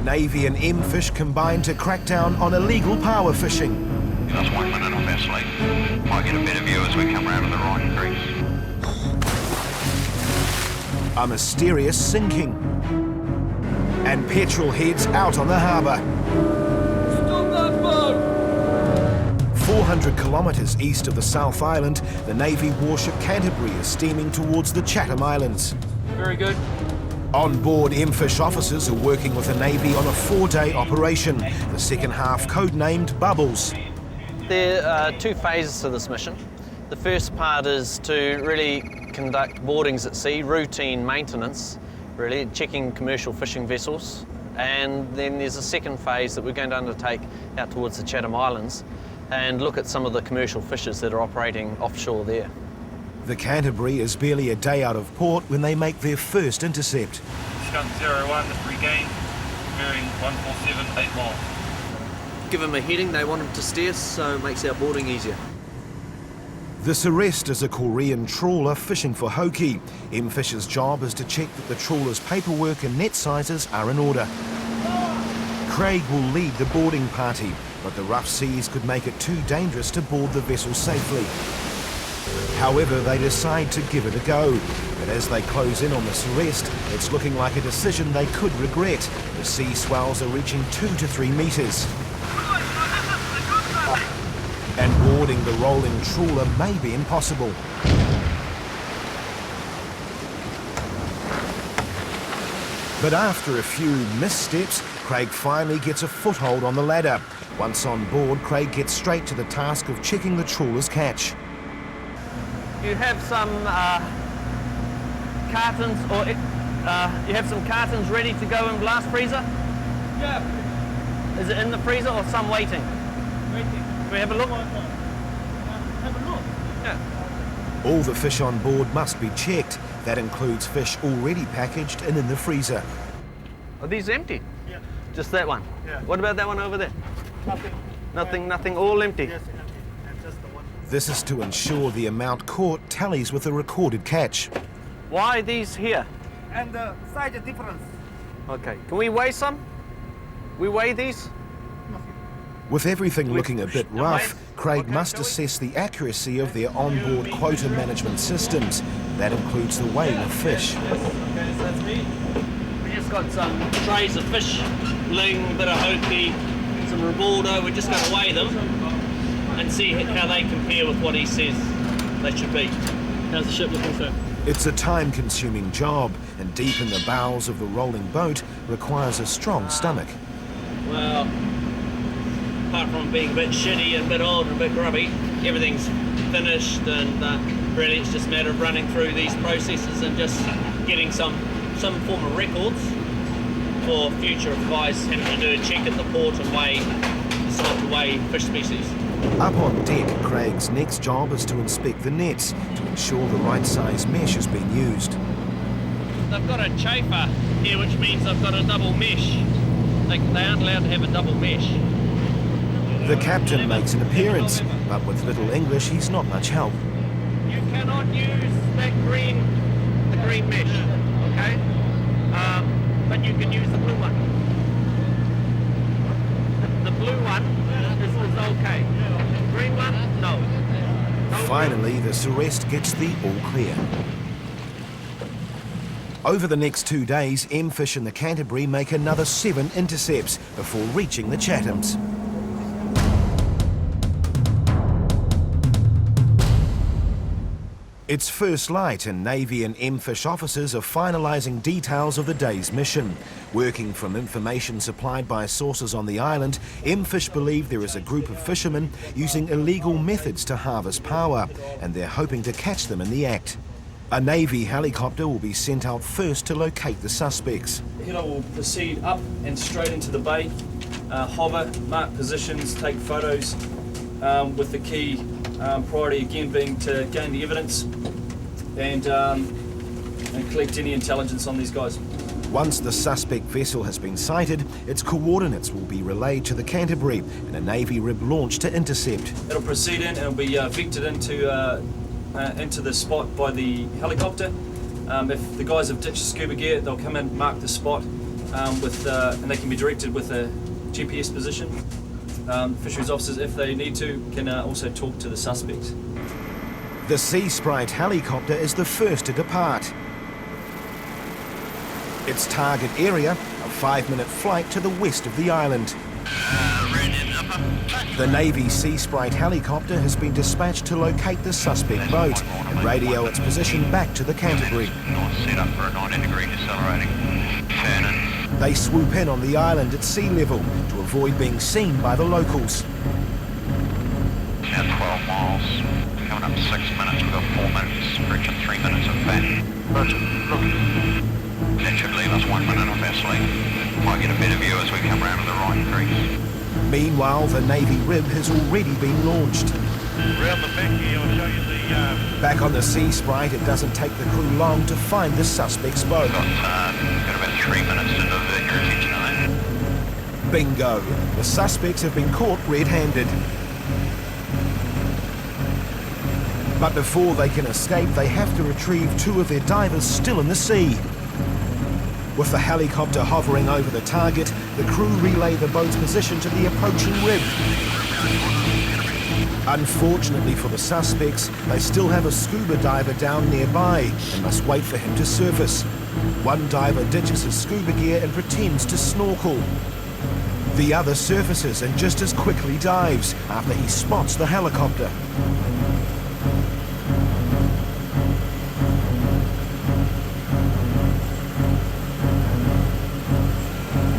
Navy and M-Fish combine to crack down on illegal power fishing. Just 1 minute off our sleep. Might get a better view as we come around to the right crease. A mysterious sinking. And petrol heads out on the harbour. Stop that boat! 400 kilometres east of the South Island, the Navy warship Canterbury is steaming towards the Chatham Islands. Very good. On board, M-Fish officers are working with the Navy on a 4-day operation, the second half codenamed Bubbles. There are 2 phases to this mission. The first part is to really conduct boardings at sea, routine maintenance, really, checking commercial fishing vessels. And then there's a second phase that we're going to undertake out towards the Chatham Islands and look at some of the commercial fishers that are operating offshore there. The Canterbury is barely a day out of port when they make their first intercept. Skunk 01, regain, bearing 147, 8 miles. Give them a heading, they want them to steer, so it makes our boarding easier. This arrest is a Korean trawler fishing for hoki. M-Fish's job is to check that the trawler's paperwork and net sizes are in order. Craig will lead the boarding party, but the rough seas could make it too dangerous to board the vessel safely. However, they decide to give it a go. But as they close in on this arrest, it's looking like a decision they could regret. The sea swells are reaching 2 to 3 metres. And boarding the rolling trawler may be impossible. But after a few missteps, Craig finally gets a foothold on the ladder. Once on board, Craig gets straight to the task of checking the trawler's catch. You have some cartons, or you have some cartons ready to go in blast freezer? Yeah. Is it in the freezer or some waiting? Waiting. Can we have a look? Have a look. Yeah. All the fish on board must be checked. That includes fish already packaged and in the freezer. Are these empty? Yeah. Just that one? Yeah. What about that one over there? Nothing. Nothing, all empty? Yes, empty. And just the one. This is to ensure the amount caught tallies with the recorded catch. Why are these here? And the size difference. Okay, can we weigh some? We weigh these? With everything looking a bit rough, Craig must assess the accuracy of their onboard quota management systems. That includes the weighing of fish. Okay, so that's me. We just got some trays of fish, ling, a bit of hoki, some ribaldo. We're just going to weigh them and see how they compare with what he says they should be. How's the ship looking, sir? It's a time-consuming job, and deep in the bowels of the rolling boat requires a strong stomach. Well, apart from being a bit shitty and a bit old and a bit grubby, everything's finished, and really it's just a matter of running through these processes and just getting some form of records for future guys having to do a check at the port and decide to weigh fish species. Up on deck, Craig's next job is to inspect the nets to ensure the right size mesh has been used. They've got a chafer here, which means they've got a double mesh. They aren't allowed to have a double mesh. The captain makes an appearance, but with little English, he's not much help. You cannot use the green mesh, okay? But you can use the blue one. The blue one is okay. Green one, no. Finally, this arrest gets the all clear. Over the next 2 days, M-Fish and the Canterbury make another 7 intercepts before reaching the Chathams. It's first light and Navy and M-Fish officers are finalising details of the day's mission. Working from information supplied by sources on the island, M-Fish believe there is a group of fishermen using illegal methods to harvest paua, and they're hoping to catch them in the act. A Navy helicopter will be sent out first to locate the suspects. The header will proceed up and straight into the bay, hover, mark positions, take photos, with the key priority again being to gain the evidence and collect any intelligence on these guys. Once the suspect vessel has been sighted, its coordinates will be relayed to the Canterbury and a Navy rib launched to intercept. It'll proceed in and it'll be vectored into the spot by the helicopter. If the guys have ditched scuba gear, they'll come in, mark the spot, and they can be directed with a GPS position. Fisheries officers, if they need to, can also talk to the suspects. The Sea Sprite helicopter is the first to depart. Its target area, a 5-minute flight to the west of the island. The Navy Sea Sprite helicopter has been dispatched to locate the suspect boat and radio its position back to the Canterbury. Set up for a 90-degree decelerating. Turn in. They swoop in on the island at sea level to avoid being seen by the locals. Now 12 miles. Coming up 6 minutes. We've got 4 minutes. Stretch and 3 minutes of back. But look, that should leave us 1 minute off our sleep. Might get a better view as we come round to the right crease. Meanwhile, the Navy rib has already been launched. Round the back here, I'll show you the... Back on the Sea Sprite, it doesn't take the crew long to find the suspect's boat. Got about 3 minutes to divert your attention on that. Bingo! The suspects have been caught red-handed. But before they can escape, they have to retrieve 2 of their divers still in the sea. With the helicopter hovering over the target, the crew relay the boat's position to the approaching rib. Unfortunately for the suspects, they still have a scuba diver down nearby and must wait for him to surface. One diver ditches his scuba gear and pretends to snorkel. The other surfaces and just as quickly dives after he spots the helicopter.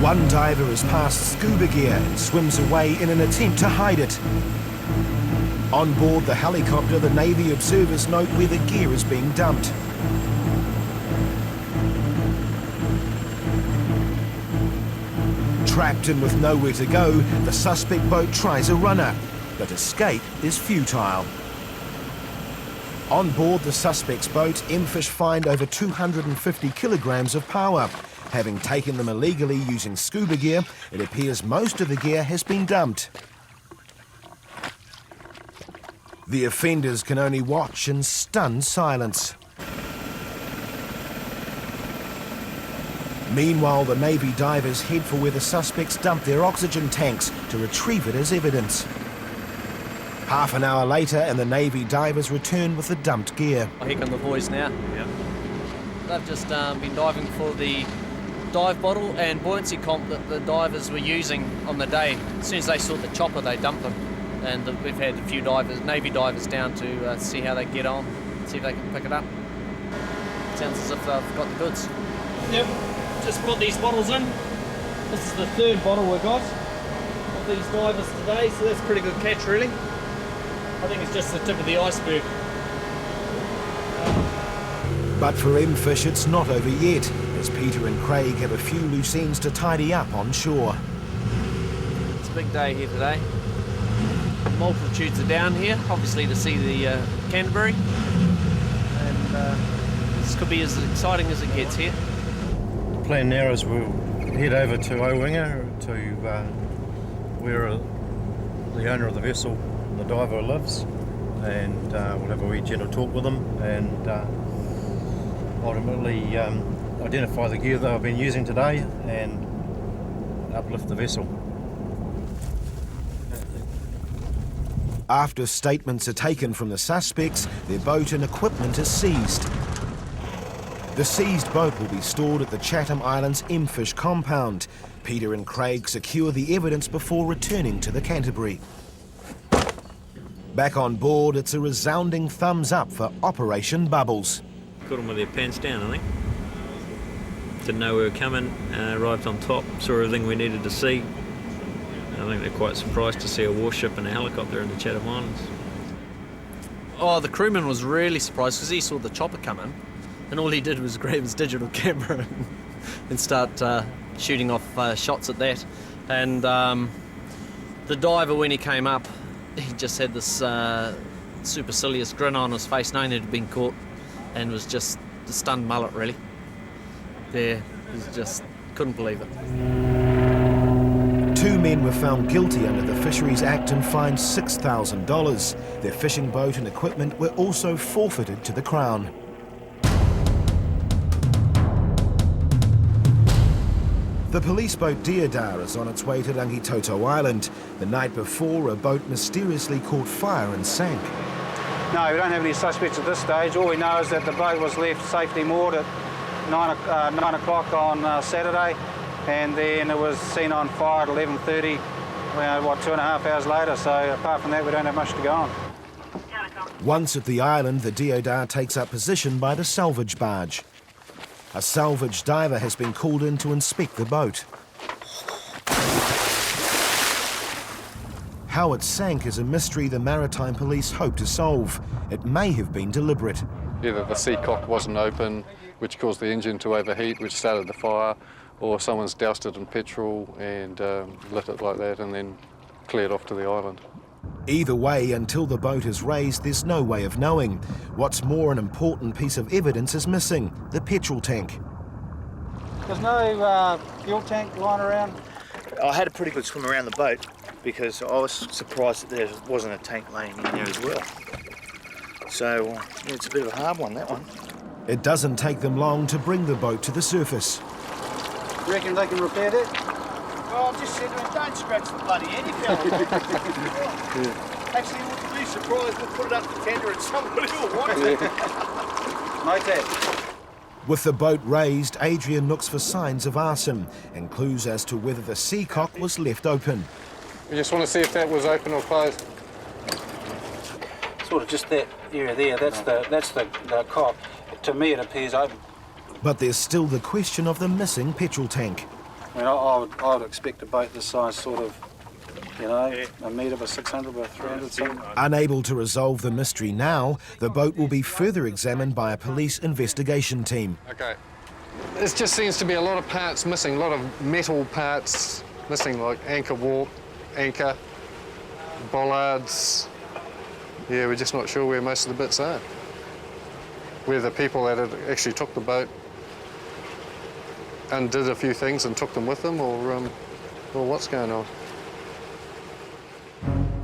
One diver has passed scuba gear and swims away in an attempt to hide it. On board the helicopter, the Navy observers note where the gear is being dumped. Trapped and with nowhere to go, the suspect boat tries a runner, but escape is futile. On board the suspect's boat, M-Fish find over 250 kilograms of paua. Having taken them illegally using scuba gear, it appears most of the gear has been dumped. The offenders can only watch in stunned silence. Meanwhile, the Navy divers head for where the suspects dumped their oxygen tanks to retrieve it as evidence. Half an hour later, and the Navy divers return with the dumped gear. Here come the boys now. Yep. They've just been diving for the dive bottle and buoyancy comp that the divers were using on the day. As soon as they saw the chopper, they dumped them. And we've had a few divers, Navy divers, down to see how they get on, see if they can pick it up. Sounds as if they've got the goods. Yep, just put these bottles in. This is the 3rd bottle we've got of these divers today, so that's a pretty good catch, really. I think it's just the tip of the iceberg. But for M-Fish, it's not over yet, as Peter and Craig have a few loose ends to tidy up on shore. It's a big day here today. Multitudes are down here, obviously to see the Canterbury. And this could be as exciting as it gets here. The plan now is we'll head over to Owinga, to where the owner of the vessel and the diver lives, and we'll have a wee gentle talk with them and ultimately identify the gear they've been using today and uplift the vessel. After statements are taken from the suspects, their boat and equipment is seized. The seized boat will be stored at the Chatham Islands M-Fish compound. Peter and Craig secure the evidence before returning to the Canterbury. Back on board, it's a resounding thumbs up for Operation Bubbles. Caught them with their pants down, I think. Didn't know we were coming, arrived on top, saw everything we needed to see. I think they're quite surprised to see a warship and a helicopter in the Chatham Islands. Oh, the crewman was really surprised because he saw the chopper come in, and all he did was grab his digital camera and start shooting off shots at that. And the diver, when he came up, he just had this supercilious grin on his face, knowing he'd been caught, and was just a stunned mullet, really. There, he just couldn't believe it. 2 men were found guilty under the Fisheries Act and fined $6,000. Their fishing boat and equipment were also forfeited to the Crown. The police boat Deodar is on its way to Rangitoto Island. The night before, a boat mysteriously caught fire and sank. No, we don't have any suspects at this stage. All we know is that the boat was left safely moored at 9 o'clock on Saturday, and then it was seen on fire at 11:30, 2.5 hours later. So apart from that, we don't have much to go on. Once at the island, the Deodar takes up position by the salvage barge. A salvage diver has been called in to inspect the boat. How it sank is a mystery the Maritime Police hope to solve. It may have been deliberate. Either the seacock wasn't open, which caused the engine to overheat, which started the fire, or someone's doused it in petrol and lit it like that and then cleared off to the island. Either way, until the boat is raised, there's no way of knowing. What's more, an important piece of evidence is missing: the petrol tank. There's no fuel tank lying around? I had a pretty good swim around the boat because I was surprised that there wasn't a tank laying in there as well. So yeah, it's a bit of a hard one, that one. It doesn't take them long to bring the boat to the surface. You reckon they can repair that? Oh, I've just said to him, don't scratch the bloody end, you fella. Actually, wouldn't be surprised we'll put it up to tender and somebody will want it. Note that. With the boat raised, Adrian looks for signs of arson and clues as to whether the seacock was left open. We just want to see if that was open or closed. Sort of just that area there, that's the cock. To me it appears open. But there's still the question of the missing petrol tank. I mean, I would expect a boat this size, sort of, you know, a metre by 600 by 300 something. Unable to resolve the mystery now, the boat will be further examined by a police investigation team. Okay. There just seems to be a lot of parts missing, a lot of metal parts missing, like anchor warp, anchor, bollards. Yeah, we're just not sure where most of the bits are. Where the people that had actually took the boat undid a few things and took them with them, or what's going on.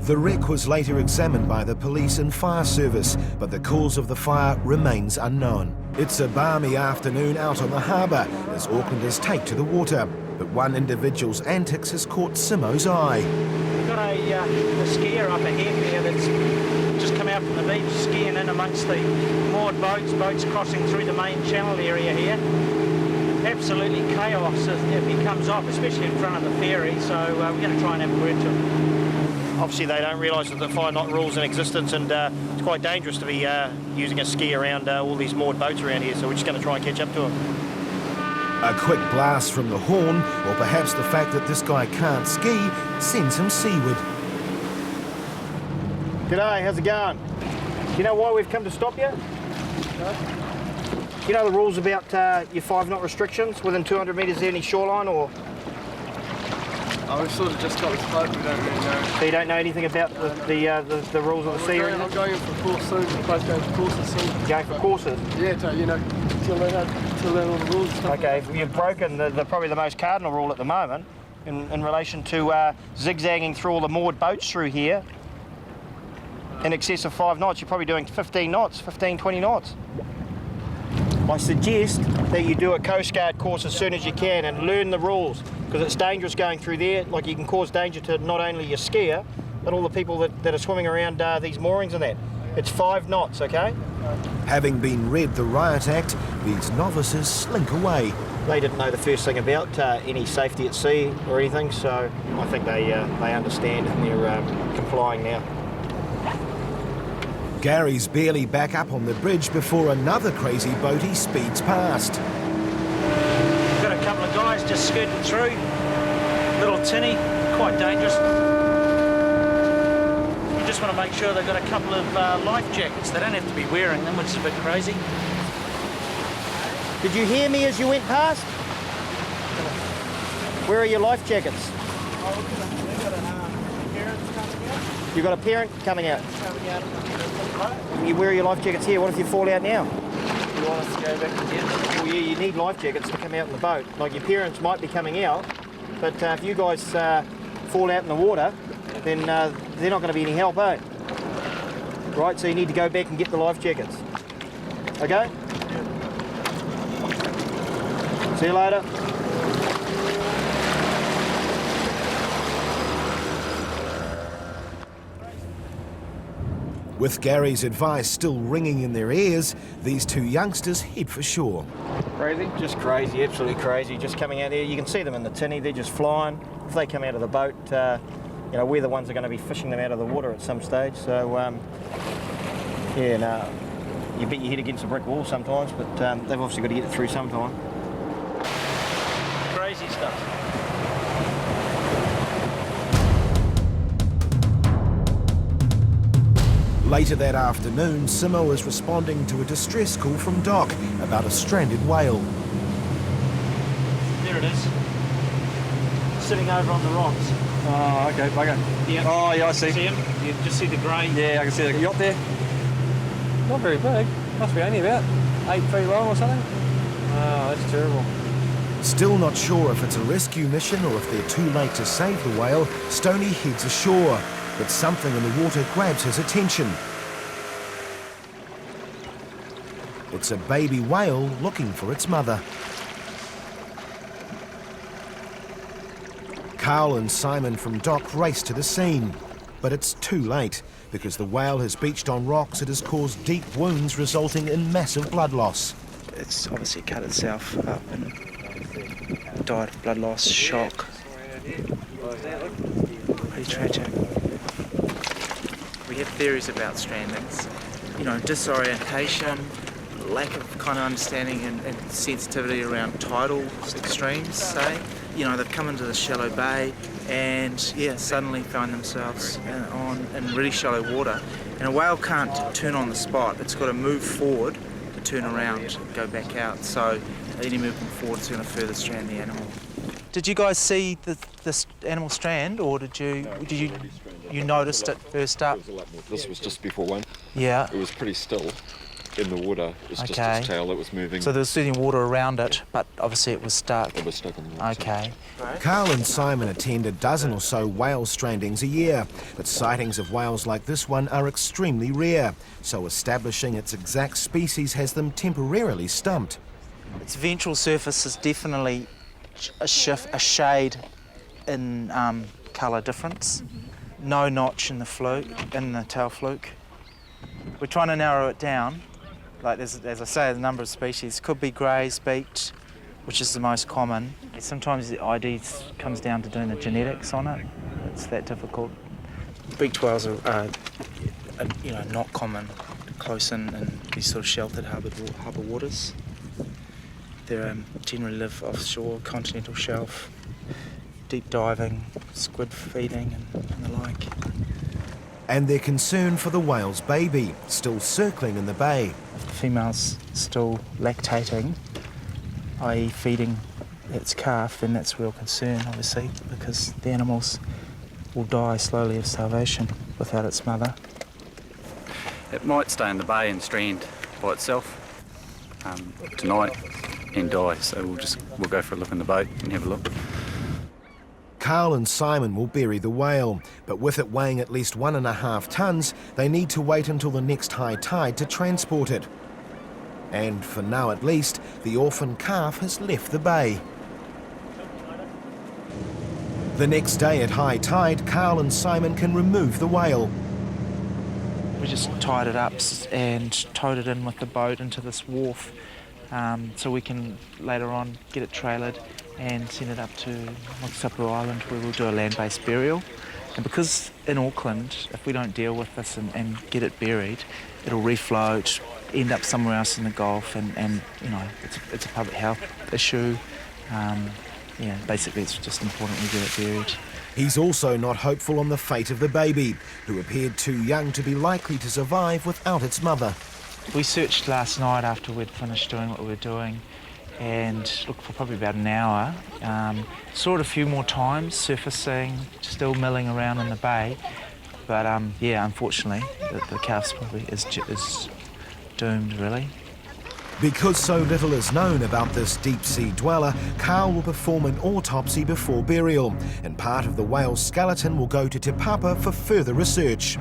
The wreck was later examined by the police and fire service, but the cause of the fire remains unknown. It's a balmy afternoon out on the harbour as Aucklanders take to the water, but one individual's antics has caught Simo's eye. We've got a skier up ahead there that's just come out from the beach, skiing in amongst the moored boats crossing through the main channel area here. Absolutely chaos if he comes off, especially in front of the ferry, so we're going to try and have a word to him. Obviously they don't realise that the 5 knot rule's in existence, and it's quite dangerous to be using a ski around all these moored boats around here, so we're just going to try and catch up to him. A quick blast from the horn, or perhaps the fact that this guy can't ski, sends him seaward. G'day, how's it going? Do you know why we've come to stop you? No. Do you know the rules about your 5 knot restrictions within 200 metres of any shoreline, or? Oh, we've sort of just got this boat, we don't really know. So you don't know anything about the rules of the sea or anything? I'm going in for a course soon, we're both going for courses soon. Going for courses? Yeah, to learn all the rules and stuff. Okay, you've broken probably the most cardinal rule at the moment in relation to zigzagging through all the moored boats through here in excess of 5 knots. You're probably doing 15 knots, 15, 20 knots. I suggest that you do a Coast Guard course as soon as you can and learn the rules, because it's dangerous going through there. Like, you can cause danger to not only your skier, but all the people that are swimming around these moorings and that. It's 5 knots, okay? Having been read the Riot Act, these novices slink away. They didn't know the first thing about any safety at sea or anything, so I think they understand and they're complying now. Gary's barely back up on the bridge before another crazy boatie speeds past. We've got a couple of guys just skirting through. Little tinny, quite dangerous. You just want to make sure they've got a couple of life jackets. They don't have to be wearing them, which is a bit crazy. Did you hear me as you went past? Where are your life jackets? You've got a parent coming out? You wear your life jackets here. What if you fall out now? You want us to go back and get them? Well, yeah, you need life jackets to come out in the boat. Like, your parents might be coming out, but if you guys fall out in the water, then they're not going to be any help, eh? Right, so you need to go back and get the life jackets. Okay? See you later. With Gary's advice still ringing in their ears, these two youngsters head for shore. Crazy? Just crazy, absolutely crazy. Just coming out here, you can see them in the tinny, they're just flying. If they come out of the boat, you know, we're the ones that are going to be fishing them out of the water at some stage. So, yeah, no, you beat your head against a brick wall sometimes, but they've obviously got to get it through sometime. Crazy stuff. Later that afternoon, Simo is responding to a distress call from Doc about a stranded whale. There it is. Sitting over on the rocks. Oh, okay, bugger. Yeah. Oh, yeah, I see. See him? You just see the grey? Yeah, I can see the yacht there. Not very big. Must be only about 8 feet long or something. Oh, that's terrible. Still not sure if it's a rescue mission or if they're too late to save the whale, Stoney heads ashore. But something in the water grabs his attention. It's a baby whale looking for its mother. Carl and Simon from Dock race to the scene, but it's too late because the whale has beached on rocks. It has caused deep wounds resulting in massive blood loss. It's obviously cut itself up and died of blood loss, shock. Pretty tragic. We have theories about strandings, you know, disorientation, lack of kind of understanding and sensitivity around tidal extremes, say. You know, they've come into the shallow bay and, yeah, suddenly find themselves in really shallow water. And a whale can't turn on the spot. It's got to move forward to turn around and go back out. So any movement forward is going to further strand the animal. Did you guys see this animal strand, or did you noticed it first up? This was just before one. Yeah. It was pretty still in the water. It was just its tail that was moving. So there was certainly water around it, but obviously it was stuck. It was stuck in the water. Okay. Carl and Simon attend a dozen or so whale strandings a year, but sightings of whales like this one are extremely rare, so establishing its exact species has them temporarily stumped. Its ventral surface is definitely a shade in colour difference. No notch in the tail fluke. We're trying to narrow it down. Like as I say, the number of species could be greys, beaked, which is the most common. Sometimes the ID comes down to doing the genetics on it. It's that difficult. Beaked whales are you know, not common close in these sort of sheltered harbour waters. They generally live offshore, continental shelf, deep diving, squid feeding and the like. And they're concerned for the whale's baby, still circling in the bay. If the female's still lactating, i.e. feeding its calf, then that's a real concern, obviously, because the animals will die slowly of starvation without its mother. It might stay in the bay and strand by itself tonight and die, so we'll go for a look in the boat and have a look. Carl and Simon will bury the whale, but with it weighing at least 1.5 tonnes, they need to wait until the next high tide to transport it. And for now at least, the orphan calf has left the bay. The next day at high tide, Carl and Simon can remove the whale. We just tied it up and towed it in with the boat into this wharf, so we can later on get it trailered and send it up to Moksapu Island, where we'll do a land-based burial. And because in Auckland, if we don't deal with this and get it buried, it'll refloat, end up somewhere else in the Gulf, and you know, it's a public health issue. Yeah, basically it's just important we get it buried. He's also not hopeful on the fate of the baby, who appeared too young to be likely to survive without its mother. We searched last night after we'd finished doing what we were doing, and looked for probably about an hour. Saw it a few more times, surfacing, still milling around in the bay. But yeah, unfortunately, the calf's probably is doomed, really. Because so little is known about this deep-sea dweller, Carl will perform an autopsy before burial, and part of the whale's skeleton will go to Te Papa for further research.